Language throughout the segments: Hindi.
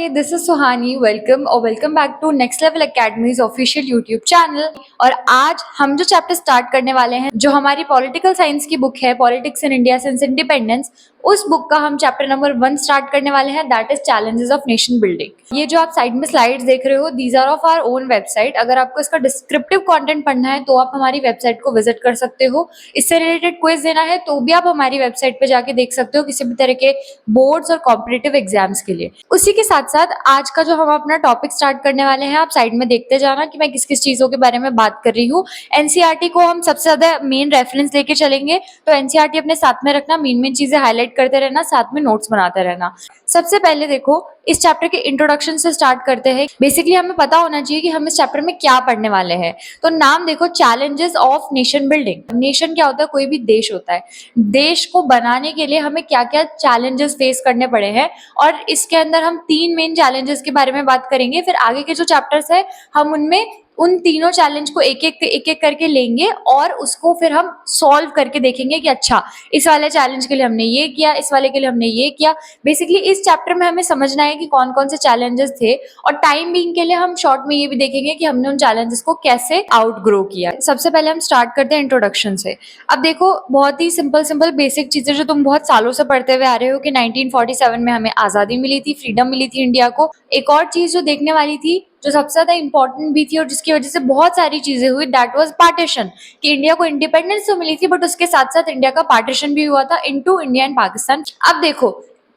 Hi, this is Suhani. Welcome back to next level academy's official YouTube channel. और आज हम जो चैप्टर स्टार्ट करने वाले हैं, जो हमारी पॉलिटिकल साइंस की बुक है, politics in India since independence, उस बुक का हम चैप्टर नंबर 1 स्टार्ट करने वाले हैं, that is challenges of nation building. ये जो आप साइड में स्लाइड्स देख रहे हो, these are of our own website. अगर आपको इसका डिस्क्रिप्टिव कंटेंट पढ़ना है तो आप हमारी वेबसाइट को विजिट कर सकते हो। इससे रिलेटेड क्विज देना है तो भी आप हमारी वेबसाइट पे जाके देख सकते हो, किसी भी तरह के बोर्ड्स और कॉम्पिटिटिव एग्जाम्स के लिए। उसी के साथ साथ आज का जो हम अपना टॉपिक स्टार्ट करने वाले हैं, आप साइड में देखते जाना कि मैं किस किस चीजों के बारे में बात कर रही हूँ। एनसीईआरटी को हम सबसे ज्यादा मेन रेफरेंस लेके चलेंगे, तो एनसीईआरटी अपने साथ में रखना, मेन चीजें हाईलाइट करते रहना, साथ में नोट्स बनाते रहना। सबसे पहले देखो, इस चैप्टर के इंट्रोडक्शन से स्टार्ट करते हैं। बेसिकली हमें पता होना चाहिए कि हम इस चैप्टर में क्या पढ़ने वाले हैं। तो नाम देखो, challenges of nation building. Nation क्या होता है? कोई भी देश होता है। देश को बनाने के लिए हमें क्या क्या चैलेंजेस फेस करने पड़े हैं, और इसके अंदर हम 3 मेन चैलेंजेस के बारे में बात करेंगे। फिर आगे के जो चैप्टर्स है, हम उनमें उन तीनों चैलेंज को एक एक करके लेंगे और उसको फिर हम सॉल्व करके देखेंगे कि अच्छा, इस वाले चैलेंज के लिए हमने ये किया, इस वाले के लिए हमने ये किया। बेसिकली इस चैप्टर में हमें समझना है कि कौन कौन से चैलेंजेस थे, और टाइम बीइंग के लिए हम शॉर्ट में ये भी देखेंगे कि हमने उन चैलेंजेस को कैसे आउटग्रो किया। सबसे पहले हम स्टार्ट करते हैं इंट्रोडक्शन से। अब देखो, बहुत ही सिंपल बेसिक चीजें जो तुम बहुत सालों से पढ़ते हुए आ रहे हो कि 1947 में हमें आजादी मिली थी, फ्रीडम मिली थी इंडिया को। एक और चीज जो देखने वाली थी, जो सबसे ज्यादा इंपॉर्टेंट भी थी और जिसकी वजह से बहुत सारी चीजें हुई, दैट वाज पार्टीशन। कि इंडिया को इंडिपेंडेंस तो मिली थी, बट उसके साथ साथ इंडिया का पार्टीशन भी हुआ था इनटू इंडिया एंड पाकिस्तान। अब देखो,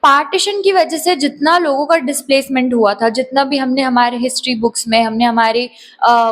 पार्टीशन की वजह से जितना लोगों का डिस्प्लेसमेंट हुआ था, जितना भी हमने हमारे हिस्ट्री बुक्स में, हमने हमारी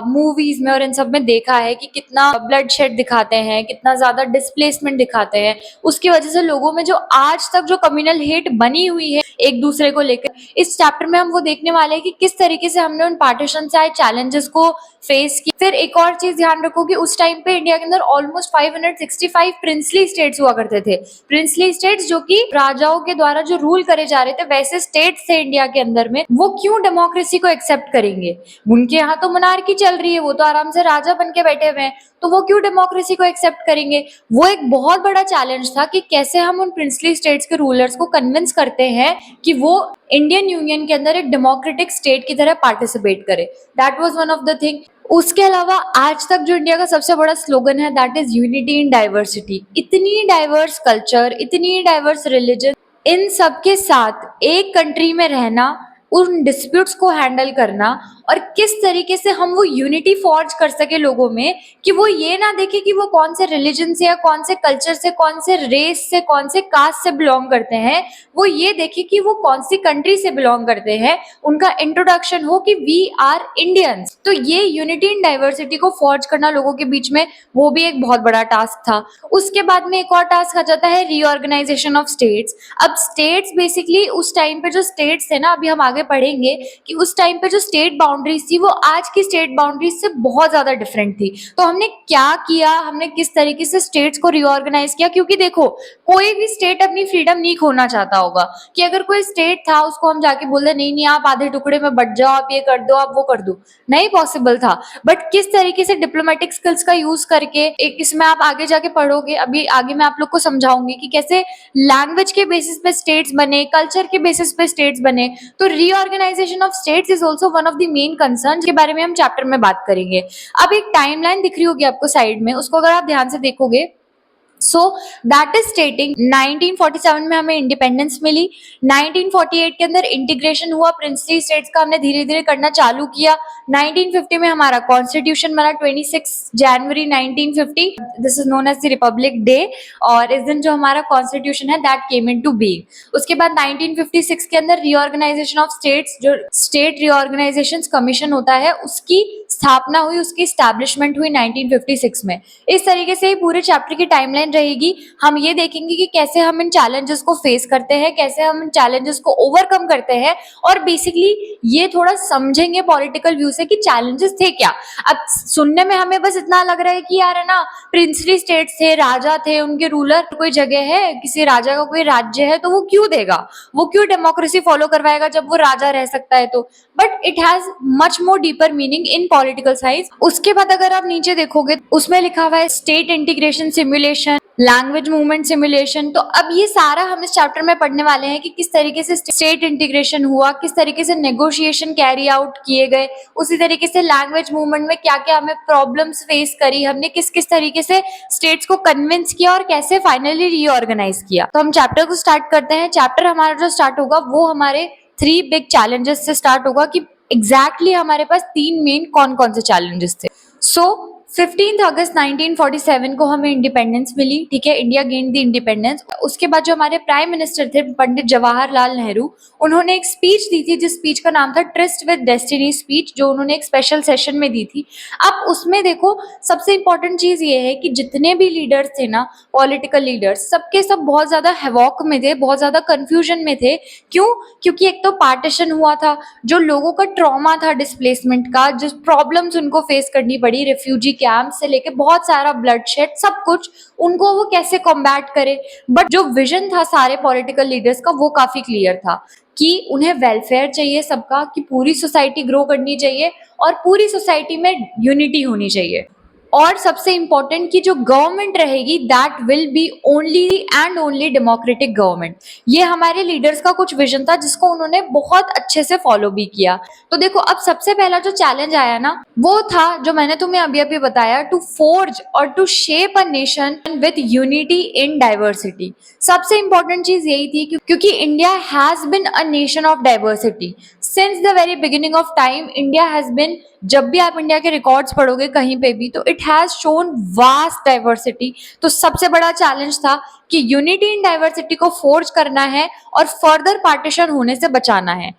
मूवीज में और इन सब में देखा है कि कितना ब्लड शेड दिखाते हैं, कितना ज्यादा डिस्प्लेसमेंट दिखाते हैं, उसकी वजह से लोगों में जो आज तक जो कम्युनल हेट बनी हुई है एक दूसरे को लेकर, इस चैप्टर में हम वो देखने वाले हैं कि किस तरीके से हमने उन पार्टीशन से आए चैलेंजेस को फेस किया। फिर एक और चीज ध्यान रखो कि उस टाइम पे इंडिया के अंदर ऑलमोस्ट 565 प्रिंसली स्टेट्स हुआ करते थे। प्रिंसली स्टेट्स जो कि राजाओं के द्वारा जो रूल करे जा रहे थे, वैसे स्टेट्स थे इंडिया के अंदर में। वो क्यों डेमोक्रेसी को एक्सेप्ट करेंगे? उनके यहाँ तो मोनार्की चल रही है, वो तो आराम से राजा बन के बैठे हुए हैं, तो वो क्यों डेमोक्रेसी को एक्सेप्ट करेंगे? वो एक बहुत बड़ा चैलेंज था कि कैसे हम उन प्रिंसली स्टेट्स के रूलर्स को कन्विंस करते हैं कि वो इंडियन यूनियन के अंदर एक डेमोक्रेटिक स्टेट की तरह पार्टिसिपेट करे। That was one of the thing. उसके अलावा आज तक जो इंडिया का सबसे बड़ा स्लोगन है, that is unity in diversity. इतनी डाइवर्स कल्चर, इतनी डाइवर्स रिलीजन, इन सब के साथ एक कंट्री में रहना, उन डिस्प्यूट्स को हैंडल करना, और किस तरीके से हम वो यूनिटी फॉर्ज कर सके लोगों में, कि वो ये ना देखे कि वो कौन से रिलीजन से या कौन से कल्चर से, कौन से रेस से, कौन से कास्ट से बिलोंग करते हैं, वो ये देखे कि वो कौन सी कंट्री से बिलोंग करते हैं। उनका इंट्रोडक्शन हो कि वी आर इंडियंस। तो ये यूनिटी इन डाइवर्सिटी को फॉर्ज करना लोगों के बीच में, वो भी एक बहुत बड़ा टास्क था। उसके बाद में एक और टास्क आ जाता है, रीऑर्गेनाइजेशन ऑफ स्टेट्स। अब स्टेट्स बेसिकली उस टाइम पे जो स्टेट्स थे ना, अभी हम आगे पढ़ेंगे कि उस टाइम पे जो स्टेट बाउंड्रीज थी, वो आज की स्टेट बाउंड्रीज से बहुत ज्यादा डिफरेंट थी। तो हमने क्या किया, हमने किस तरीके से स्टेट्स को रीऑर्गेनाइज किया, क्योंकि देखो, कोई भी स्टेट अपनी फ्रीडम नहीं खोना चाहता होगा। कि अगर कोई स्टेट था, उसको हम जाके बोल दे नहीं नहीं आप आधे टुकड़े में बट जाओ, आप ये कर दो, आप वो कर दो, नहीं पॉसिबल था। बट किस तरीके से डिप्लोमेटिक स्किल्स का यूज करके, एक इसमें आप आगे जाके पढ़ोगे, अभी आगे मैं आप लोग को समझाऊंगी कि कैसे लैंग्वेज के बेसिस पे स्टेट्स बने, कल्चर के बेसिस पे स्टेट्स बने। तो reorganisation of states is also one of the main concern, के बारे में हम चैप्टर में बात करेंगे। अब एक टाइमलाइन दिख रही होगी आपको साइड में, उसको अगर आप ध्यान से देखोगे, सो दैट इज स्टेटिंग 1947 में हमें इंडिपेंडेंस मिली, 1948 के अंदर इंटीग्रेशन हुआ प्रिंसली स्टेट्स का, हमने धीरे धीरे करना चालू किया। 1950 में हमारा कॉन्स्टिट्यूशन बना, 26 जनवरी 1950, this is known as the Republic Day, और इस दिन जो हमारा कॉन्स्टिट्यूशन है दैट केम इनटू बीइंग। उसके बाद 1956 के अंदर रीऑर्गेनाइजेशन ऑफ स्टेट्स, जो स्टेट रीऑर्गेनाइजेशन कमीशन होता है, उसकी स्थापना हुई, उसकी स्टैब्लिशमेंट हुई 1956 में। इस तरीके से ही पूरे चैप्टर की टाइमलाइन रहेगी। हम ये देखेंगे कि कैसे हम इन चैलेंजेस को फेस करते हैं, कैसे हम इन चैलेंजेस को ओवरकम करते हैं, और बेसिकली ये थोड़ा समझेंगे पॉलिटिकल व्यू से कि चैलेंजेस थे क्या। अब सुनने में हमें बस इतना लग रहा है कि यार है ना, प्रिंसली स्टेट्स थे, राजा थे, उनके रूलर, कोई जगह है, किसी राजा का कोई राज्य है, तो वो क्यों देगा, वो क्यों डेमोक्रेसी फॉलो करवाएगा जब वो राजा रह सकता है तो। But it has much more deeper meaning in political science. उसके बाद अगर आप नीचे देखोगे, उसमें लिखा हुआ है state integration simulation, language movement simulation. तो अब ये सारा हम इस चैप्टर में पढ़ने वाले हैं कि किस तरीके से स्टेट इंटीग्रेशन हुआ, किस तरीके से नेगोशिएशन कैरी आउट किए गए, उसी तरीके से लैंग्वेज मूवमेंट में क्या क्या हमें प्रॉब्लम्स फेस करी, हमने किस किस तरीके से स्टेट्स को कन्विंस किया और कैसे फाइनली रीऑर्गेनाइज किया। तो हम चैप्टर को स्टार्ट करते हैं। चैप्टर हमारा जो स्टार्ट होगा वो हमारे 3 बिग चैलेंजेस से स्टार्ट होगा कि एग्जैक्टली हमारे पास 3 मेन कौन कौन से चैलेंजेस थे। सो 15 अगस्त 1947 को हमें इंडिपेंडेंस मिली, ठीक है, इंडिया गेन्ड द इंडिपेंडेंस। उसके बाद जो हमारे प्राइम मिनिस्टर थे पंडित जवाहरलाल नेहरू, उन्होंने एक स्पीच दी थी जिस स्पीच का नाम था ट्रिस्ट विद डेस्टिनी स्पीच, जो उन्होंने एक स्पेशल सेशन में दी थी। अब उसमें देखो सबसे इंपॉर्टेंट चीज ये है कि जितने भी लीडर्स थे ना, पॉलिटिकल लीडर्स, सबके सब बहुत ज्यादा हैवॉक में थे, बहुत ज्यादा कंफ्यूजन में थे। क्यों? क्योंकि एक तो पार्टीशन हुआ था, जो लोगों का ट्रॉमा था डिस्प्लेसमेंट का, जिस प्रॉब्लम्स उनको फेस करनी पड़ी, रिफ्यूजी कैंप से लेके बहुत सारा ब्लडशेड, सब कुछ, उनको वो कैसे कॉम्बैट करे। बट जो विजन था सारे पॉलिटिकल लीडर्स का वो काफी क्लियर था कि उन्हें वेलफेयर चाहिए सबका, कि पूरी सोसाइटी ग्रो करनी चाहिए और पूरी सोसाइटी में यूनिटी होनी चाहिए। और सबसे इंपॉर्टेंट कि जो गवर्नमेंट रहेगी that will B only and only democratic government. ये हमारे लीडर्स का कुछ विजन था जिसको उन्होंने बहुत अच्छे से फॉलो भी किया। तो देखो अब सबसे पहला जो चैलेंज आया ना वो था जो मैंने तुम्हें अभी अभी बताया, टू फोर्ज और to shape a nation with unity in diversity. सबसे इंपॉर्टेंट चीज यही थी क्योंकि India has been a nation of diversity since the very beginning of time. India has been, जब भी आप इंडिया के रिकॉर्ड्स पढ़ोगे कहीं पे भी, तो it has shown vast diversity. तो सबसे बड़ा चैलेंज था कि यूनिटी इन डाइवर्सिटी को फोर्ज करना है और फर्दर पार्टीशन होने से बचाना है।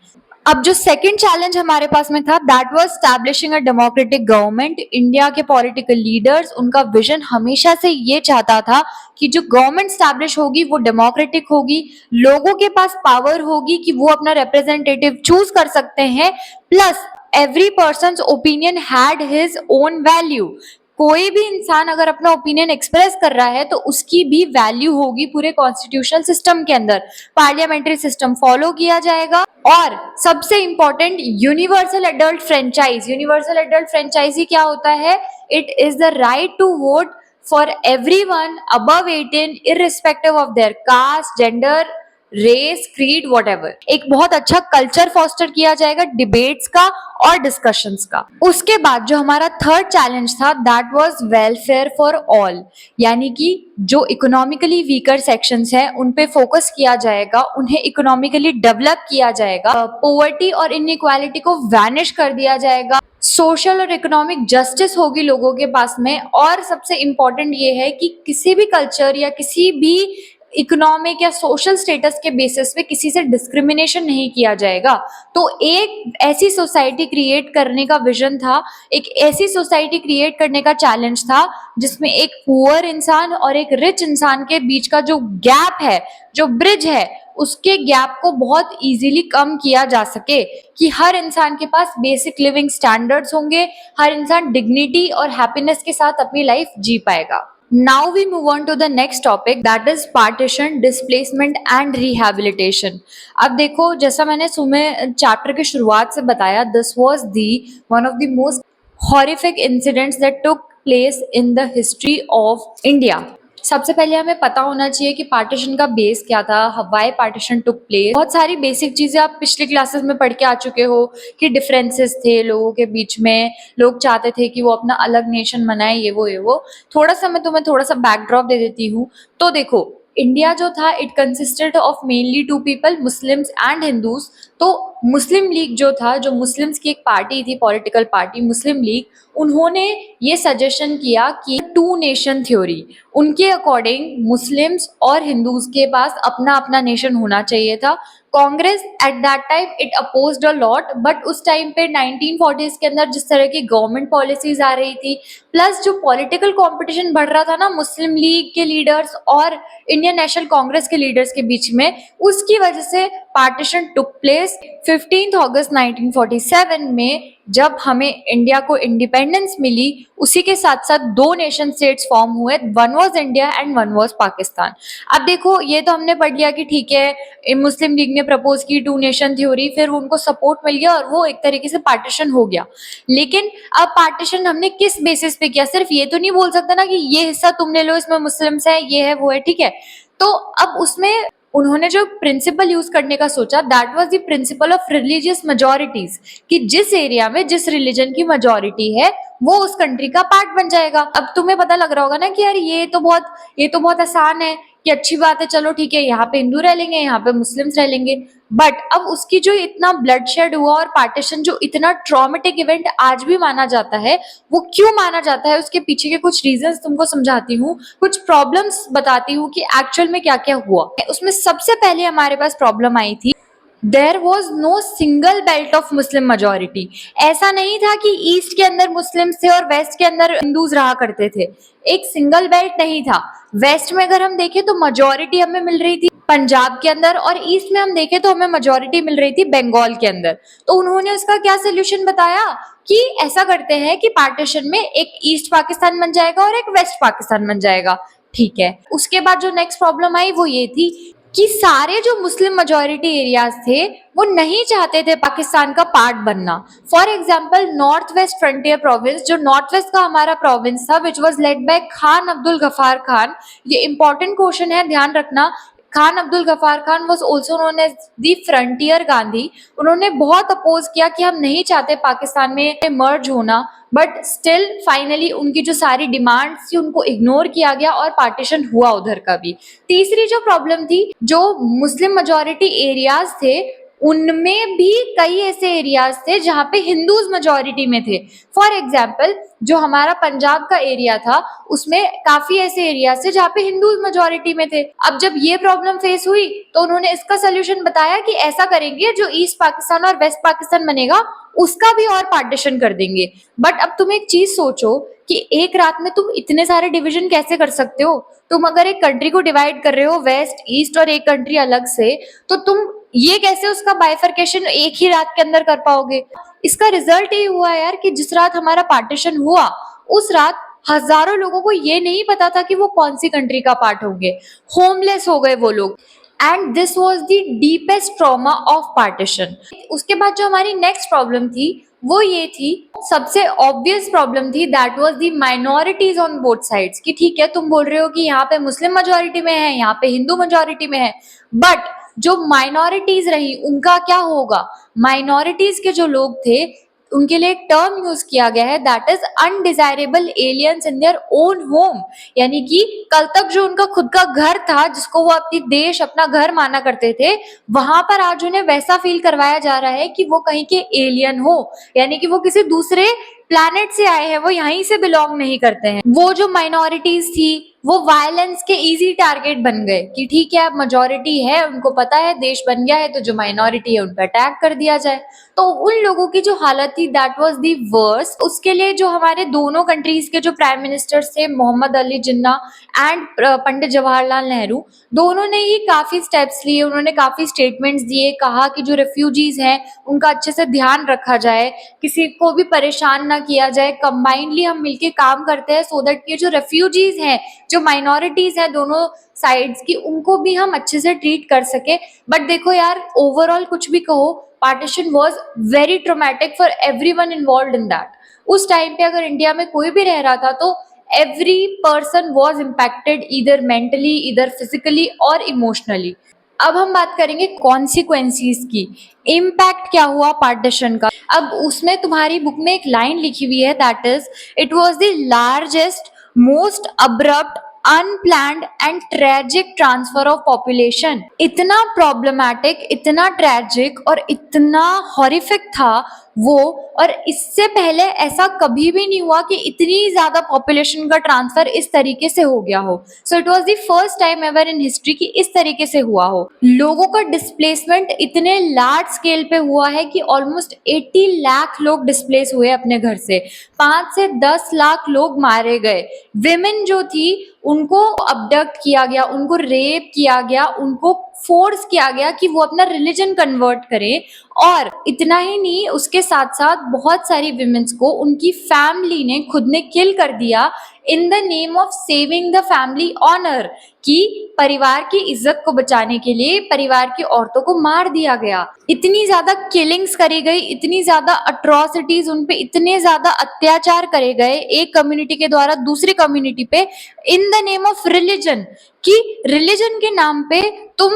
अब जो सेकंड चैलेंज हमारे पास में था that was establishing a democratic government. India के पॉलिटिकल लीडर्स, उनका विजन हमेशा से ये चाहता था कि जो गवर्नमेंट एस्टैब्लिश होगी वो डेमोक्रेटिक होगी, लोगों के पास पावर होगी कि वो अपना रिप्रेजेंटेटिव चूज कर सकते हैं, plus every persons opinion had his own value. कोई भी इंसान अगर अपना ओपिनियन एक्सप्रेस कर रहा है तो उसकी भी वैल्यू होगी पूरे कॉन्स्टिट्यूशनल सिस्टम के अंदर। पार्लियामेंट्री सिस्टम फॉलो किया जाएगा और सबसे important universal adult franchise. Universal adult franchise क्या होता है? It is the right to vote for everyone above 18 irrespective of their caste, gender, race, creed, whatever. एक बहुत अच्छा कल्चर फॉस्टर किया जाएगा डिबेट्स का और डिस्कशंस का। उसके बाद जो हमारा थर्ड चैलेंज था that was welfare for all, यानी कि जो इकोनॉमिकली वीकर सेक्शंस हैं उन पे फोकस किया जाएगा, उन्हें इकोनॉमिकली डेवलप किया जाएगा, पॉवर्टी और इनइक्वालिटी को वैनिश कर दिया जाएगा, सोशल और इकोनॉमिक जस्टिस होगी लोगों के पास में। और सबसे इंपॉर्टेंट ये है कि किसी भी कल्चर या किसी भी इकोनॉमिक या सोशल स्टेटस के बेसिस पे किसी से डिस्क्रिमिनेशन नहीं किया जाएगा। तो एक ऐसी सोसाइटी क्रिएट करने का विजन था, एक ऐसी सोसाइटी क्रिएट करने का चैलेंज था जिसमें एक पुअर इंसान और एक रिच इंसान के बीच का जो गैप है, जो ब्रिज है, उसके गैप को बहुत इजीली कम किया जा सके, कि हर इंसान के पास बेसिक लिविंग स्टैंडर्ड्स होंगे, हर इंसान डिग्निटी और हैप्पीनेस के साथ अपनी लाइफ जी पाएगा। Now we move on to the next topic that is partition, displacement and rehabilitation. अब देखो जैसा मैंने तुम्हें चैप्टर की शुरुआत से बताया, this was the one of the most horrific incidents that took place in the history of India. सबसे पहले हमें पता होना चाहिए कि पार्टीशन का बेस क्या था, व्हाई पार्टीशन टुक प्लेस। बहुत सारी बेसिक चीजें आप पिछले क्लासेस में पढ़ के आ चुके हो कि डिफरेंसेस थे लोगों के बीच में, लोग चाहते थे कि वो अपना अलग नेशन बनाए, ये वो। थोड़ा सा मैं तुम्हें थोड़ा सा बैकड्रॉप दे देती हूँ। तो देखो इंडिया जो था it consisted of mainly 2 people, Muslims and Hindus. तो मुस्लिम लीग जो था, जो मुस्लिम्स की एक पार्टी थी, पॉलिटिकल पार्टी मुस्लिम लीग, उन्होंने ये सजेशन किया कि 2 नेशन थ्योरी, उनके अकॉर्डिंग मुस्लिम्स और हिंदूज के पास अपना अपना नेशन होना चाहिए था। Congress at that time it opposed a lot, but उस टाइम पे 1940s के अंदर जिस तरह की गवर्नमेंट पॉलिसीज आ रही थी, प्लस जो पॉलिटिकल कंपटीशन बढ़ रहा था ना मुस्लिम लीग के लीडर्स और इंडियन नेशनल कांग्रेस के लीडर्स के बीच में, उसकी वजह से पार्टीशन टुक प्लेस 15 अगस्त 1947 में, जब हमें इंडिया को इंडिपेंडेंस मिली। उसी के साथ साथ दो नेशन स्टेट्स फॉर्म हुए, one was India and one was Pakistan. अब देखो, ये तो हमने पढ़ लिया कि ठीक है, मुस्लिम लीग ने प्रपोज की टू नेशन थ्योरी, फिर उनको सपोर्ट मिल गया और वो एक तरीके से पार्टीशन हो गया। लेकिन अब पार्टीशन हमने किस बेसिस पे किया? सिर्फ ये तो नहीं बोल सकता ना कि ये हिस्सा तुम ले लो, इसमें मुस्लिम्स है, ये है, वो है, ठीक है। तो अब उसमें उन्होंने जो प्रिंसिपल यूज करने का सोचा, that was the principle of religious majorities, कि जिस एरिया में जिस रिलीजन की मेजॉरिटी है वो उस कंट्री का पार्ट बन जाएगा। अब तुम्हें पता लग रहा होगा ना कि यार ये तो बहुत आसान है, कि अच्छी बात है, चलो ठीक है, यहाँ पे हिंदू रह लेंगे, यहाँ पे मुस्लिम्स रह लेंगे। बट अब उसकी जो इतना ब्लडशेड हुआ और पार्टीशन जो इतना ट्रॉमेटिक इवेंट आज भी माना जाता है, वो क्यों माना जाता है, उसके पीछे के कुछ रीजंस तुमको समझाती हूँ, कुछ प्रॉब्लम्स बताती हूँ कि एक्चुअल में क्या क्या हुआ। उसमें सबसे पहले हमारे पास प्रॉब्लम आई थी, there was no single belt of Muslim majority. ऐसा नहीं था कि ईस्ट के अंदर मुस्लिम थे और वेस्ट के अंदर हिंदूज रहा करते थे। एक सिंगल बेल्ट नहीं था। वेस्ट में अगर हम देखें तो मेजोरिटी हमें मिल रही थी पंजाब के अंदर, और ईस्ट में हम देखें तो हमें मेजोरिटी मिल रही थी बंगाल के अंदर। तो उन्होंने उसका क्या सोल्यूशन बताया कि ऐसा करते हैं कि पार्टीशन में एक ईस्ट पाकिस्तान बन जाएगा और एक वेस्ट पाकिस्तान बन जाएगा, ठीक है। उसके बाद जो नेक्स्ट प्रॉब्लम आई वो ये थी कि सारे जो मुस्लिम मेजोरिटी एरियाज थे वो नहीं चाहते थे पाकिस्तान का पार्ट बनना। For example, North West Frontier Province, जो नॉर्थ वेस्ट का हमारा प्रोविंस था, which was led by Khan Abdul Ghaffar Khan. ये इंपॉर्टेंट क्वेश्चन है, ध्यान रखना। Khan Abdul Ghaffar Khan was also known as the Frontier Gandhi. उन्होंने बहुत अपोज किया कि हम नहीं चाहते पाकिस्तान में मर्ज होना, बट स्टिल फाइनली उनकी जो सारी डिमांड्स थी उनको इग्नोर किया गया और पार्टीशन हुआ उधर का भी। तीसरी जो प्रॉब्लम थी, जो मुस्लिम मेजोरिटी एरियाज थे उनमें भी कई ऐसे एरियाज थे जहां पे हिंदूज मेजोरिटी में थे। फॉर एग्जाम्पल, जो हमारा पंजाब का एरिया था उसमें काफी ऐसे एरियाज थे जहाँ पे हिंदूज मेजोरिटी में थे। अब जब ये प्रॉब्लम फेस हुई तो उन्होंने इसका सोल्यूशन बताया कि ऐसा करेंगे, जो ईस्ट पाकिस्तान और वेस्ट पाकिस्तान बनेगा उसका भी और पार्टीशन कर देंगे। बट अब तुम एक चीज सोचो कि एक रात में तुम इतने सारे डिवीजन कैसे कर सकते हो? तुम अगर एक कंट्री को डिवाइड कर रहे हो वेस्ट ईस्ट और एक कंट्री अलग से, तो तुम ये कैसे उसका बाइफर्केशन एक ही रात के अंदर कर पाओगे? इसका रिजल्ट ये हुआ यार कि जिस रात हमारा पार्टीशन हुआ उस रात हजारों लोगों को ये नहीं पता था कि वो कौन सी कंट्री का पार्ट होंगे। होमलेस हो गए वो लोग। And this was the deepest trauma of partition. उसके बाद जो हमारी नेक्स्ट प्रॉब्लम थी वो ये थी, सबसे ऑब्वियस प्रॉब्लम थी, that was the minorities on both sides. कि ठीक है, तुम बोल रहे हो कि यहाँ पे मुस्लिम मेजोरिटी में है, यहाँ पे हिंदू मेजोरिटी में है, बट जो माइनॉरिटीज रही उनका क्या होगा? माइनॉरिटीज के जो लोग थे उनके लिए एक टर्म यूज किया गया है, that is undesirable aliens in their own home. यानी कि कल तक जो उनका खुद का घर था, जिसको वो अपनी देश अपना घर माना करते थे, वहां पर आज उन्हें वैसा फील करवाया जा रहा है कि वो कहीं के एलियन हो, यानी कि वो किसी दूसरे प्लैनेट से आए हैं, वो यहीं से बिलोंग नहीं करते हैं। वो जो माइनॉरिटीज थी वो वायलेंस के इजी टारगेट बन गए कि ठीक है, अब मेजोरिटी है, उनको पता है देश बन गया है, तो जो माइनॉरिटी है उन पर अटैक कर दिया जाए। तो उन लोगों की जो हालत थी, दैट वाज दी वर्स्ट। उसके लिए जो हमारे दोनों कंट्रीज के जो प्राइम मिनिस्टर्स थे, मोहम्मद अली जिन्ना एंड पंडित जवाहरलाल नेहरू, दोनों ने ही काफी स्टेप्स लिए। उन्होंने काफी स्टेटमेंट्स दिए, कहा कि जो रेफ्यूजीज हैं उनका अच्छे से ध्यान रखा जाए, किसी को भी परेशान ना किया जाए, कंबाइंडली हम मिलके काम करते हैं सो दैट ये जो रेफ्यूजीज हैं, जो माइनॉरिटीज हैं दोनों साइड्स की, उनको भी हम अच्छे से ट्रीट कर सके। बट देखो यार, ओवरऑल कुछ भी कहो, partition was very traumatic for everyone involved in that. उस टाइम पे अगर इंडिया में कोई भी रह रहा था तो every person was impacted, either mentally, either physically और इमोशनली। अब हम बात करेंगे कॉन्सिक्वेंसीज की, इम्पैक्ट क्या हुआ पार्टीशन का। अब उसमें तुम्हारी बुक में एक लाइन लिखी हुई है, that is it was the largest most abrupt unplanned and tragic transfer of population. इतना प्रॉब्लमैटिक, इतना ट्रेजिक और इतना हॉरिफिक था वो, और इससे पहले ऐसा कभी भी नहीं हुआ कि इतनी ज्यादा पॉपुलेशन का ट्रांसफर इस तरीके से हो गया हो। So it was the first time ever in history कि इस तरीके से हुआ हो। लोगों का डिस्प्लेसमेंट इतने लार्ज स्केल पे हुआ है कि ऑलमोस्ट 80 लाख लोग डिस्प्लेस हुए अपने घर से, 5 से 10 लाख लोग मारे गए। विमेन जो थी उनको अबडक्ट किया गया, उनको रेप किया गया, उनको फोर्स किया गया कि वो अपना रिलीजन कन्वर्ट करें। और इतना ही नहीं, उसके साथ साथ बहुत सारी विमेन्स को उनकी फैमिली ने खुद ने किल कर दिया in the name of saving the family honour, कि परिवार की इज्जत को बचाने के लिए परिवार की औरतों को मार दिया गया। इतनी ज्यादा किलिंग्स करी गई, इतनी ज्यादा अट्रॉसिटीज उन पे, इतने ज्यादा अत्याचार करे गए एक कम्युनिटी के द्वारा दूसरी कम्युनिटी पे इन द नेम ऑफ रिलीजन, कि रिलीजन के नाम पे तुम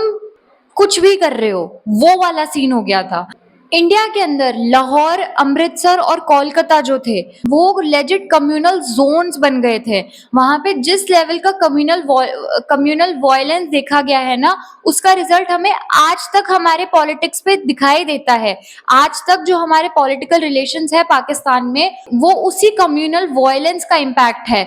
कुछ भी कर रहे हो, वो वाला सीन हो गया था। इंडिया के अंदर लाहौर, अमृतसर और कोलकाता जो थे वो लेजिट कम्युनल जोन्स बन गए थे। वहां पे जिस लेवल का कम्युनल वायलेंस देखा गया है ना, उसका रिजल्ट हमें आज तक हमारे पॉलिटिक्स पे दिखाई देता है। आज तक जो हमारे पॉलिटिकल रिलेशंस है पाकिस्तान में, वो उसी कम्युनल वायलेंस का इम्पैक्ट है।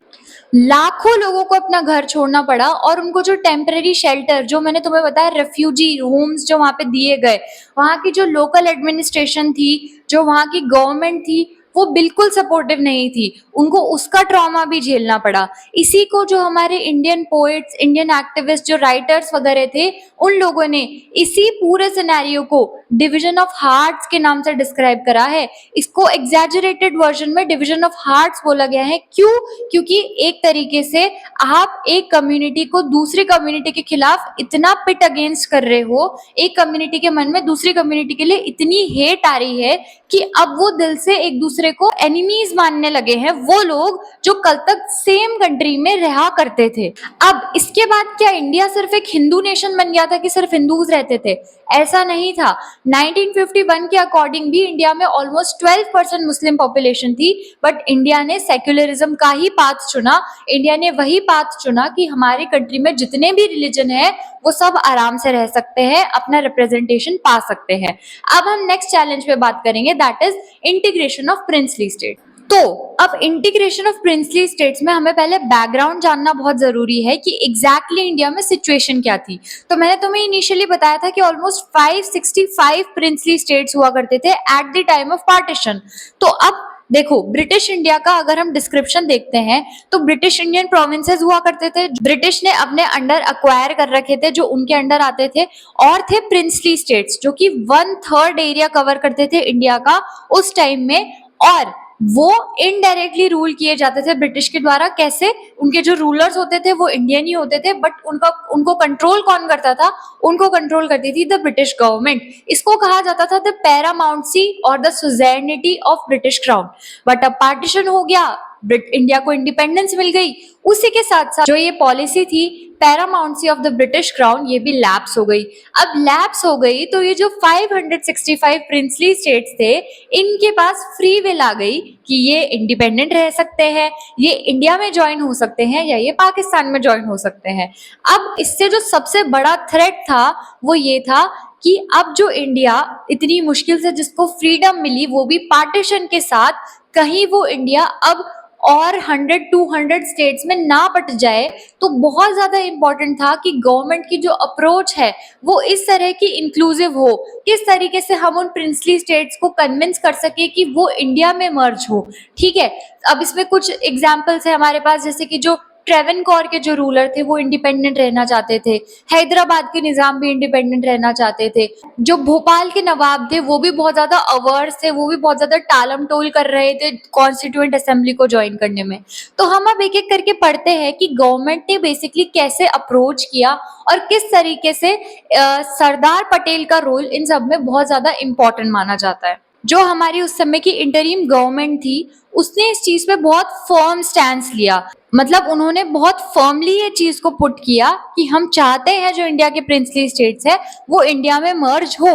लाखों लोगों को अपना घर छोड़ना पड़ा, और उनको जो टेम्पररी शेल्टर, जो मैंने तुम्हें बताया रेफ्यूजी होम्स जो वहां पे दिए गए, वहां की जो लोकल एडमिनिस्ट्रेशन थी, जो वहां की गवर्नमेंट थी, वो बिल्कुल सपोर्टिव नहीं थी। उनको उसका ट्रॉमा भी झेलना पड़ा। इसी को जो हमारे इंडियन पोएट्स, इंडियन एक्टिविस्ट, जो राइटर्स वगैरह थे, उन लोगों ने इसी पूरे सिनेरियो को डिवीजन ऑफ हार्ट्स के नाम से डिस्क्राइब करा है। इसको एग्जैजरेटेड वर्जन में डिवीजन ऑफ हार्ट्स बोला गया है। क्यों? क्योंकि एक तरीके से आप एक कम्युनिटी को दूसरी कम्युनिटी के खिलाफ इतना पिट अगेंस्ट कर रहे हो, एक कम्युनिटी के मन में दूसरी कम्युनिटी के लिए इतनी हेट आ रही है कि अब वो दिल से एक दूसरे को एनिमीज मानने लगे हैं, वो लोग जो कल तक सेम कंट्री में रहा करते थे। अब इसके बाद क्या इंडिया सिर्फ एक हिंदू नेशन बन गया था कि सिर्फ हिंदूज रहते थे? ऐसा नहीं था। 1951 के अकॉर्डिंग भी इंडिया में ऑलमोस्ट 12% मुस्लिम पॉपुलेशन थी, बट इंडिया ने सेक्युलरिज्म का ही पाथ चुना। इंडिया ने वही पाथ चुना कि हमारी कंट्री में जितने भी रिलीजन है वो सब आराम से रह सकते हैं, अपना रिप्रेजेंटेशन पा सकते हैं। अब हम नेक्स्ट चैलेंज पे बात करेंगे, that is integration of princely state. तो अब इंटीग्रेशन ऑफ प्रिंसली स्टेट्स में हमें पहले बैकग्राउंड जानना बहुत जरूरी है कि एग्जैक्टली इंडिया में सिचुएशन क्या थी। तो मैंने तुम्हें इनिशियली बताया था कि ऑलमोस्ट 565 प्रिंसली स्टेट्स हुआ करते थे at the time of partition. तो अब देखो, ब्रिटिश इंडिया का अगर हम डिस्क्रिप्शन देखते हैं तो ब्रिटिश इंडियन प्रोविंसेस हुआ करते थे, ब्रिटिश ने अपने अंडर अक्वायर कर रखे थे, जो उनके अंडर आते थे, और थे प्रिंसली स्टेट्स जो कि 1/3 एरिया कवर करते थे इंडिया का उस टाइम में। और वो इनडायरेक्टली रूल किए जाते थे ब्रिटिश के द्वारा। कैसे? उनके जो रूलर्स होते थे वो इंडियन ही होते थे, बट उनको कंट्रोल कौन करता था? उनको कंट्रोल करती थी द ब्रिटिश गवर्नमेंट। इसको कहा जाता था द पैरामाउंटसी और the suzerainty of British Crown. But अब पार्टीशन हो गया, इंडिया को इंडिपेंडेंस मिल गई, उसी के साथ साथ जो ये पॉलिसी थी पैरामाउंटसी ऑफ द ब्रिटिश क्राउन, ये भी लैप्स हो गई। अब लैप्स हो गई तो ये जो 565 प्रिंसली स्टेट्स थे, इनके पास फ्री विल आ गई कि ये इंडिपेंडेंट रह सकते हैं, ये इंडिया में ज्वाइन हो सकते हैं, या ये पाकिस्तान में ज्वाइन हो सकते हैं। अब इससे जो सबसे बड़ा थ्रेट था वो ये था कि अब जो इंडिया इतनी मुश्किल से जिसको फ्रीडम मिली, वो भी पार्टीशन के साथ, कहीं वो इंडिया अब और 100-200 स्टेट्स में ना बट जाए। तो बहुत ज्यादा इंपॉर्टेंट था कि गवर्नमेंट की जो अप्रोच है वो इस तरह की इंक्लूसिव हो, किस तरीके से हम उन प्रिंसली स्टेट्स को कन्विंस कर सके कि वो इंडिया में मर्ज हो। ठीक है, अब इसमें कुछ एग्जाम्पल्स है हमारे पास, जैसे कि जो ट्रेवनकोर के जो रूलर थे वो इंडिपेंडेंट रहना चाहते थे, हैदराबाद के निजाम भी इंडिपेंडेंट रहना चाहते थे, जो भोपाल के नवाब थे वो भी बहुत ज्यादा अवर्स थे, वो भी बहुत ज्यादा टालम टोल कर रहे थे कॉन्स्टिट्यूएंट असेंबली को ज्वाइन करने में। तो हम अब एक एक करके पढ़ते हैं कि गवर्नमेंट ने बेसिकली कैसे अप्रोच किया और किस तरीके से सरदार पटेल का रोल इन सब में बहुत ज्यादा इंपॉर्टेंट माना जाता है। जो हमारी उस समय की इंटरिम गवर्नमेंट थी उसने इस चीज पे बहुत फर्म स्टैंड लिया, मतलब उन्होंने बहुत फर्मली ये चीज को पुट किया कि हम चाहते हैं जो इंडिया के प्रिंसली स्टेट्स है वो इंडिया में मर्ज हो।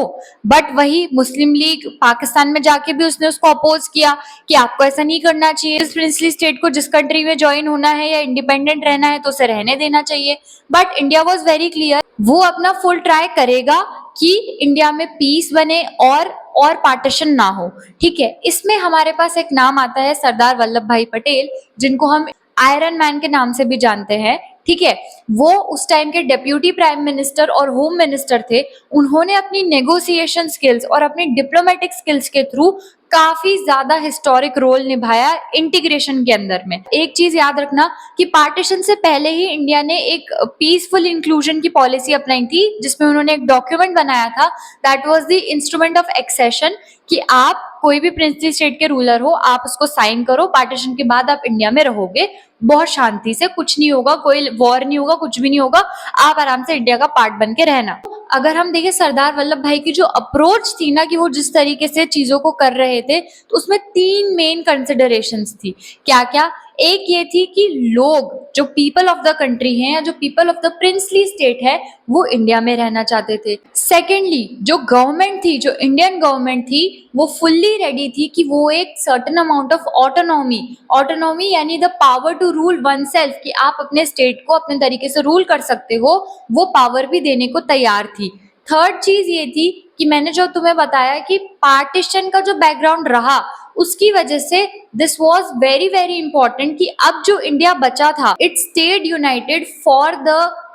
बट वही मुस्लिम लीग पाकिस्तान में जाके भी उसने उसको अपोज किया कि आपको ऐसा नहीं करना चाहिए, इस प्रिंसली स्टेट को जिस कंट्री में ज्वाइन होना है या इंडिपेंडेंट रहना है तो उसे रहने देना चाहिए। But India was very clear, वो अपना फुल ट्राई करेगा कि इंडिया में पीस बने और पार्टीशन ना हो। ठीक है, इसमें हमारे पास एक नाम आता है सरदार वल्लभ भाई पटेल, जिनको हम आयरन मैन के नाम से भी जानते हैं। ठीक है। वो उस टाइम के डेप्यूटी प्राइम मिनिस्टर और होम मिनिस्टर थे। उन्होंने अपनी नेगोशिएशन स्किल्स और अपनी डिप्लोमेटिक स्किल्स के थ्रू काफी ज्यादा हिस्टोरिक रोल निभाया इंटीग्रेशन के अंदर में। एक चीज याद रखना कि पार्टीशन से पहले ही इंडिया ने एक पीसफुल इंक्लूजन की पॉलिसी अपनाई थी, जिसमें उन्होंने एक डॉक्यूमेंट बनाया था, that was the instrument of accession, कि आप कोई भी प्रिंसली स्टेट के रूलर हो, आप उसको साइन करो, पार्टीशन के बाद आप इंडिया में रहोगे बहुत शांति से, कुछ नहीं होगा, कोई वॉर नहीं होगा, कुछ भी नहीं होगा, आप आराम से इंडिया का पार्ट बन के रहना। अगर हम देखें सरदार वल्लभ भाई की जो अप्रोच थी ना, कि वो जिस तरीके से चीजों को कर रहे थे, तो उसमें 3 मेन कंसिडरेशंस थी। क्या क्या? एक ये थी कि लोग जो पीपल ऑफ द कंट्री हैं या जो people of the princely state है, वो इंडिया में रहना चाहते थे। सेकेंडली, जो गवर्नमेंट थी, जो इंडियन गवर्नमेंट थी, वो फुल्ली रेडी थी कि वो एक सर्टेन अमाउंट ऑफ ऑटोनॉमी यानी the power to rule oneself, कि आप अपने स्टेट को अपने तरीके से रूल कर सकते हो, वो पावर भी देने को तैयार थी। थर्ड चीज ये थी कि मैंने जो तुम्हें बताया कि पार्टीशन का जो बैकग्राउंड रहा, उसकी वजह से this was very very important कि अब जो इंडिया बचा था, it stayed United for the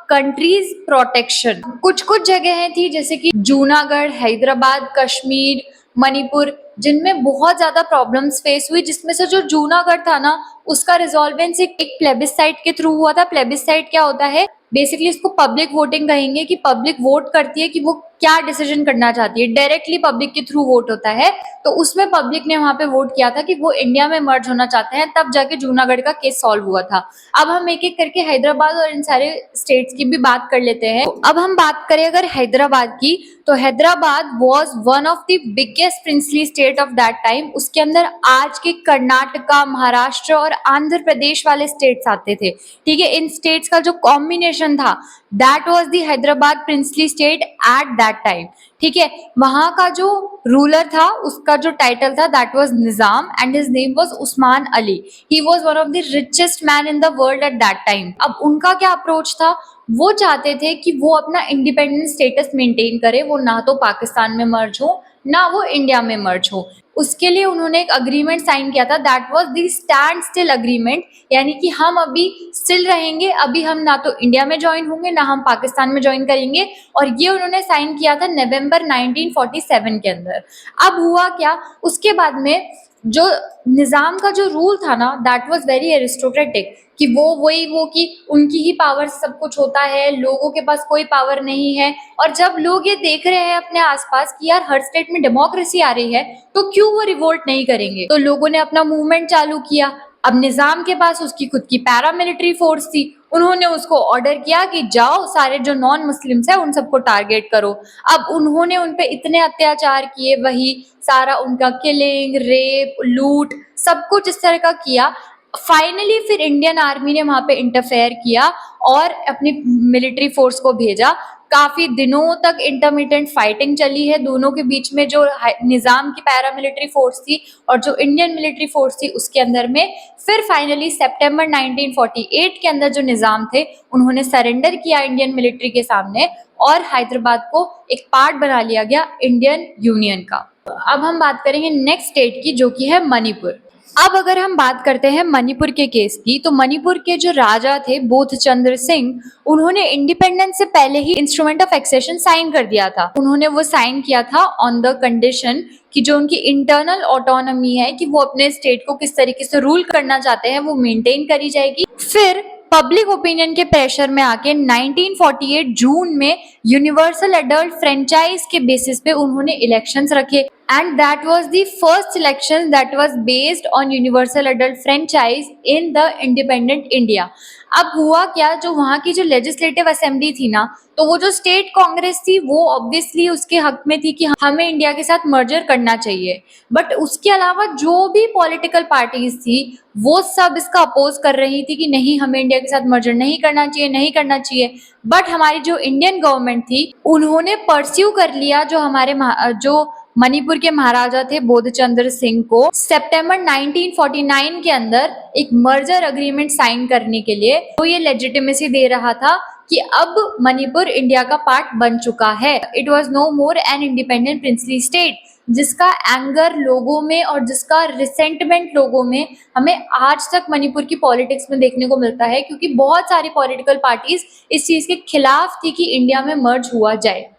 countries protection. कुछ कुछ जगह थी जैसे कि जूनागढ़, हैदराबाद, कश्मीर, मणिपुर, जिनमें बहुत ज्यादा प्रॉब्लम्स फेस हुई, जिसमें से जो जूनागढ़ था ना, उसका रिजॉल्वेंस एक प्लेबिसाइट के थ्रू हुआ था। प्लेबिसाइट क्या होता है? बेसिकली इसको पब्लिक वोटिंग कहेंगे, कि पब्लिक वोट करती है कि वो क्या डिसीजन करना चाहती है, डायरेक्टली पब्लिक के थ्रू वोट होता है। तो उसमें पब्लिक ने वहां पे वोट किया था कि वो इंडिया में मर्ज होना चाहते हैं, तब जाके जूनागढ़ का केस सॉल्व हुआ था। अब हम एक एक करके हैदराबाद और इन सारे स्टेट्स की भी बात कर लेते हैं। अब हम बात करें अगर हैदराबाद की, तो Hyderabad was one of the biggest princely state of that time. उसके अंदर आज के कर्नाटका, महाराष्ट्र और आंध्र प्रदेश वाले स्टेट्स आते थे, ठीक है। इन स्टेट्स का जो कॉम्बिनेशन था, that was the Hyderabad princely state at that time, ठीक है। वहां का जो रूलर था, उसका जो टाइटल था, that was Nizam, and his name was Usman Ali. He was one of the richest man in the world at that time. अब उनका क्या अप्रोच था? वो चाहते थे कि वो अपना इंडिपेंडेंट स्टेटस मेंटेन करे, वो ना तो पाकिस्तान में मर्ज हो, ना वो इंडिया में मर्ज हो। उसके लिए उन्होंने एक अग्रीमेंट साइन किया था, that was the stand still agreement, यानी कि हम अभी स्टिल रहेंगे, अभी हम ना तो इंडिया में ज्वाइन होंगे, ना हम पाकिस्तान में ज्वाइन करेंगे। और ये उन्होंने साइन किया था नवंबर 1947 के अंदर। अब हुआ क्या, उसके बाद में जो निजाम का जो रूल था ना, दैट वाज वेरी एरिस्टोक्रेटिक, कि वो कि उनकी ही पावर से सब कुछ होता है, लोगों के पास कोई पावर नहीं है। और जब लोग ये देख रहे हैं अपने आसपास कि यार हर स्टेट में डेमोक्रेसी आ रही है, तो क्यों वो रिवोल्ट नहीं करेंगे? तो लोगों ने अपना मूवमेंट चालू किया। अब निजाम के पास उसकी खुद की पैरामिलिट्री फोर्स थी, उन्होंने उसको ऑर्डर किया कि जाओ सारे जो नॉन मुस्लिम्स है उन सबको टारगेट करो। अब उन्होंने उन पे इतने अत्याचार किए, वही सारा उनका किलिंग, रेप, लूट, सब कुछ इस तरह का किया। फाइनली फिर इंडियन आर्मी ने वहां पे इंटरफेयर किया और अपनी मिलिट्री फोर्स को भेजा। काफी दिनों तक इंटरमिटेंट फाइटिंग चली है दोनों के बीच में, जो निजाम की पैरामिलिट्री फोर्स थी और जो इंडियन मिलिट्री फोर्स थी उसके अंदर में। फिर फाइनली सितंबर 1948 के अंदर जो निजाम थे, उन्होंने सरेंडर किया इंडियन मिलिट्री के सामने, और हैदराबाद को एक पार्ट बना लिया गया इंडियन यूनियन का। अब हम बात करेंगे नेक्स्ट स्टेट की, जो कि है मणिपुर। अब अगर हम बात करते हैं मणिपुर के केस की, तो मणिपुर के जो राजा थे बोधचंद्र सिंह, उन्होंने इंडिपेंडेंस से पहले ही इंस्ट्रूमेंट ऑफ एक्सेशन साइन कर दिया था। उन्होंने वो साइन किया था ऑन द कंडीशन कि जो उनकी इंटरनल ऑटोनॉमी है, कि वो अपने स्टेट को किस तरीके से रूल करना चाहते हैं, वो मेंटेन करी जाएगी। फिर पब्लिक ओपिनियन के प्रेशर में आके 1948 जून में यूनिवर्सल एडल्ट फ्रेंचाइज के बेसिस पे उन्होंने इलेक्शंस रखे, and that was the first election that was based on universal adult franchise in the independent India. अब हुआ क्या, जो वहां की जो लेजिस्लेटिव असेंबली थी ना, तो वो जो स्टेट कांग्रेस थी, वो ऑब्वियसली उसके हक में थी कि हमें इंडिया के साथ मर्जर करना चाहिए। बट उसके अलावा जो भी पॉलिटिकल पार्टीज थी, वो सब इसका अपोज कर रही थी कि नहीं, हमें इंडिया के साथ मर्जर नहीं करना चाहिए, नहीं करना चाहिए। बट हमारी जो इंडियन गवर्नमेंट थी, उन्होंने परस्यू कर लिया जो हमारे जो मणिपुर के महाराजा थे बोधचंद्र सिंह को सितंबर 1949 के अंदर एक मर्जर अग्रीमेंट साइन करने के लिए। तो ये लेजिटिमेसी दे रहा था कि अब मणिपुर इंडिया का पार्ट बन चुका है। It was no more an independent princely state. जिसका एंगर लोगों में और जिसका रिसेंटमेंट लोगों में हमें आज तक मणिपुर की पॉलिटिक्स में देखने को मिलता है, क्योंकि बहुत सारी पॉलिटिकल पार्टीज इस चीज के खिलाफ थी कि इंडिया में मर्ज हुआ जाए।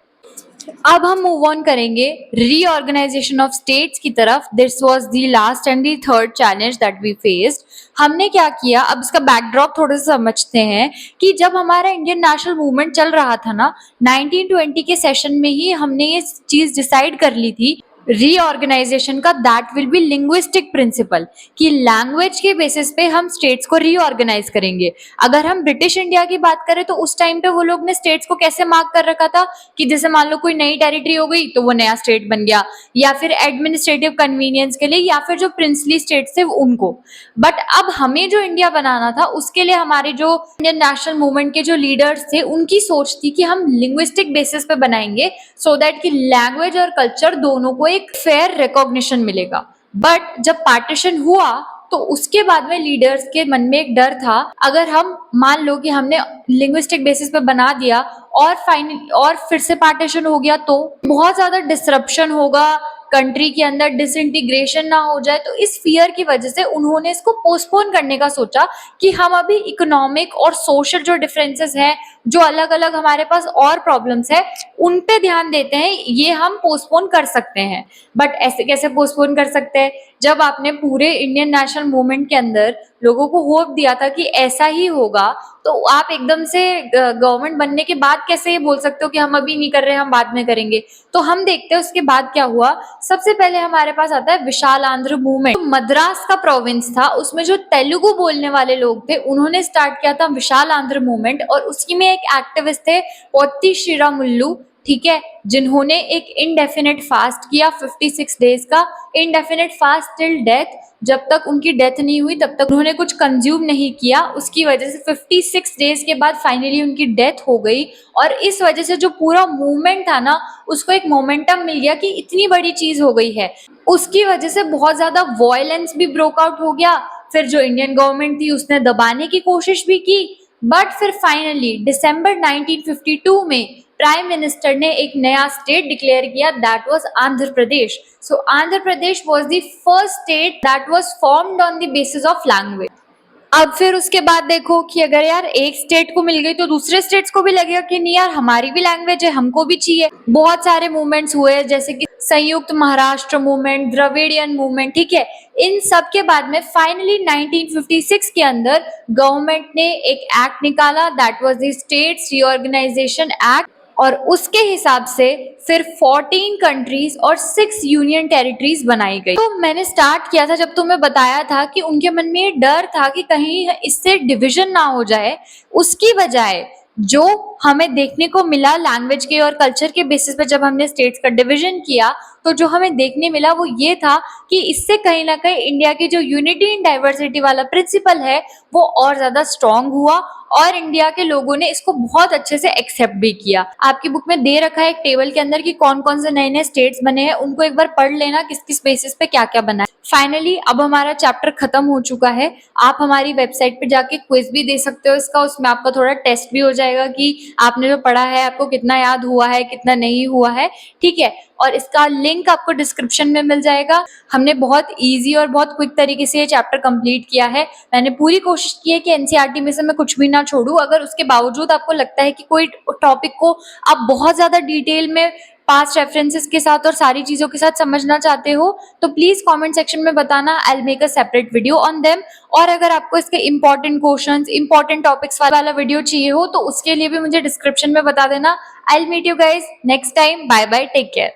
अब हम मूव ऑन करेंगे रीऑर्गेनाइजेशन ऑफ स्टेट्स की तरफ। This was the last and the third challenge that we faced. हमने क्या किया, अब इसका बैकड्रॉप थोड़ा सा समझते हैं कि जब हमारा इंडियन नेशनल मूवमेंट चल रहा था ना, 1920 के सेशन में ही हमने ये चीज डिसाइड कर ली थी रीऑर्गेनाइजेशन का, that will be linguistic principle, कि लैंग्वेज के बेसिस पे हम स्टेट्स को रीऑर्गेनाइज करेंगे। अगर हम ब्रिटिश इंडिया की बात करें तो उस टाइम पे वो लोग ने स्टेट्स को कैसे मार्क कर रखा था कि जैसे मान लो कोई नई टेरिटरी हो गई तो वो नया स्टेट बन गया, या फिर एडमिनिस्ट्रेटिव कन्वीनियंस के लिए, या फिर जो प्रिंसली स्टेट्स थे उनको। बट अब हमें जो इंडिया बनाना था उसके लिए हमारे जो इंडियन नेशनल मूवमेंट के जो लीडर्स थे उनकी सोच थी कि हम लिंग्विस्टिक बेसिस पे बनाएंगे, सो दैट कि लैंग्वेज और कल्चर दोनों को एक फेयर रिकॉग्निशन मिलेगा। बट जब पार्टीशन हुआ तो उसके बाद में लीडर्स के मन में एक डर था, अगर हम मान लो कि हमने लिंग्विस्टिक बेसिस पे बना दिया और फिर से पार्टीशन हो गया तो बहुत ज्यादा डिसरप्शन होगा, कंट्री के अंदर डिसइंटीग्रेशन ना हो जाए। तो इस फियर की वजह से उन्होंने इसको पोस्टपोन करने का सोचा कि हम अभी इकोनॉमिक और सोशल जो डिफरेंसेस हैं, जो अलग अलग हमारे पास और प्रॉब्लम्स है, उन पे ध्यान देते हैं, ये हम पोस्टपोन कर सकते हैं। बट ऐसे कैसे पोस्टपोन कर सकते हैं जब आपने पूरे इंडियन नेशनल मूवमेंट के अंदर लोगों को होप दिया था कि ऐसा ही होगा, तो आप एकदम से गवर्नमेंट बनने के बाद कैसे ये बोल सकते हो कि हम अभी नहीं कर रहे, हम बाद में करेंगे। तो हम देखते हैं उसके बाद क्या हुआ। सबसे पहले हमारे पास आता है विशाल आंध्र मूवमेंट। तो मद्रास का प्रोविंस था, उसमें जो तेलुगु बोलने वाले लोग थे उन्होंने स्टार्ट किया था विशाल आंध्र मूवमेंट, और उसकी में एक एक्टिविस्ट थे पोत्ती श्रीरामुल्लू, ठीक है, जिन्होंने एक इंडेफिनेट फास्ट किया 56 डेज का, इंडेफिनेट फास्ट टिल डेथ। जब तक उनकी डेथ नहीं हुई तब तक उन्होंने कुछ कंज्यूम नहीं किया, उसकी वजह से 56 डेज के बाद फाइनली उनकी डेथ हो गई। और इस वजह से जो पूरा मूवमेंट था ना उसको एक मोमेंटम मिल गया कि इतनी बड़ी चीज हो गई है। उसकी वजह से बहुत ज्यादा वॉयलेंस भी ब्रोक आउट हो गया। फिर जो इंडियन गवर्नमेंट थी उसने दबाने की कोशिश भी की, बट फिर फाइनली दिसंबर 1952 में प्राइम मिनिस्टर ने एक नया स्टेट डिक्लेयर किया, that was Andhra Pradesh. So Andhra Pradesh was the first state that was formed on the basis of language. अब फिर उसके बाद देखो कि अगर यार एक स्टेट को मिल गई तो दूसरे स्टेट्स को भी लगेगा कि नहीं यार हमारी भी लैंग्वेज है, हमको भी चाहिए। बहुत सारे मूवमेंट्स हुए जैसे कि संयुक्त महाराष्ट्र मूवमेंट, द्रविडियन मूवमेंट, ठीक है। इन सब के बाद में फाइनली 1956 के अंदर गवर्नमेंट ने एक एक्ट निकाला, that was the states reorganisation act, और उसके हिसाब से फिर 14 कंट्रीज और 6 यूनियन टेरिटरीज बनाई गई। तो मैंने स्टार्ट किया था जब तुम्हें बताया था कि उनके मन में ये डर था कि कहीं इससे डिवीजन ना हो जाए, उसकी बजाय जो हमें देखने को मिला लैंग्वेज के और कल्चर के बेसिस पे, जब हमने स्टेट्स का डिवीजन किया तो जो हमें देखने मिला वो ये था कि इससे कहीं ना कहीं इंडिया की जो यूनिटी इन डाइवर्सिटी वाला प्रिंसिपल है वो और ज्यादा स्ट्रांग हुआ, और इंडिया के लोगों ने इसको बहुत अच्छे से एक्सेप्ट भी किया। आपकी बुक में दे रखा है एक टेबल के अंदर कि कौन कौन से नए नए स्टेट्स बने हैं, उनको एक बार पढ़ लेना किस किस बेसिस पे क्या क्या बना है। फाइनली अब हमारा चैप्टर खत्म हो चुका है। आप हमारी वेबसाइट पे जाके क्विज भी दे सकते हो इसका, उसमें आपका थोड़ा टेस्ट भी हो जाएगा कि आपने जो पढ़ा है आपको कितना याद हुआ है, कितना नहीं हुआ है, ठीक है। और इसका लिंक आपको डिस्क्रिप्शन में मिल जाएगा। हमने बहुत इजी और बहुत क्विक तरीके से ये चैप्टर कंप्लीट किया है। मैंने पूरी कोशिश की है कि एनसीईआरटी में से मैं कुछ भी ना छोड़ूं। अगर उसके बावजूद आपको लगता है कि कोई टॉपिक को आप बहुत ज्यादा डिटेल में पास्ट रेफरेंसेस के साथ और सारी चीजों के साथ समझना चाहते हो तो प्लीज कमेंट सेक्शन में बताना, I will make a separate video on them. और अगर आपको इसके इंपॉर्टेंट क्वेश्चंस, इंपॉर्टेंट टॉपिक्स वाला वीडियो चाहिए हो तो उसके लिए भी मुझे डिस्क्रिप्शन में बता देना। I will meet you guys next time. Bye bye, take care.